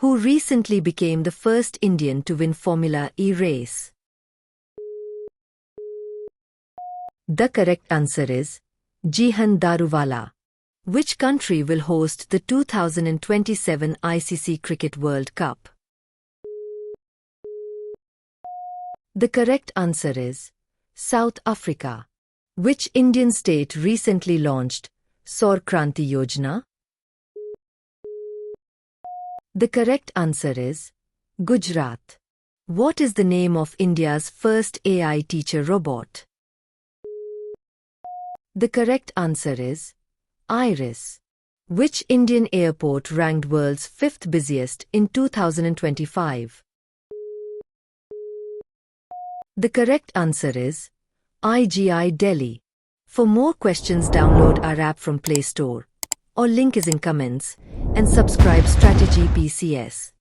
who recently became the first Indian to win Formula E race? The correct answer is Jihan Daruwala. Which country will host the 2027 ICC Cricket World Cup? The correct answer is South Africa. Which Indian state recently launched Saur Kranti Yojana? The correct answer is Gujarat. What is the name of India's first AI teacher robot? The correct answer is Iris. Which Indian airport ranked world's 5th busiest in 2025? The correct answer is IGI Delhi. For more questions, download our app from Play Store or link is in comments and subscribe Strategy PCS.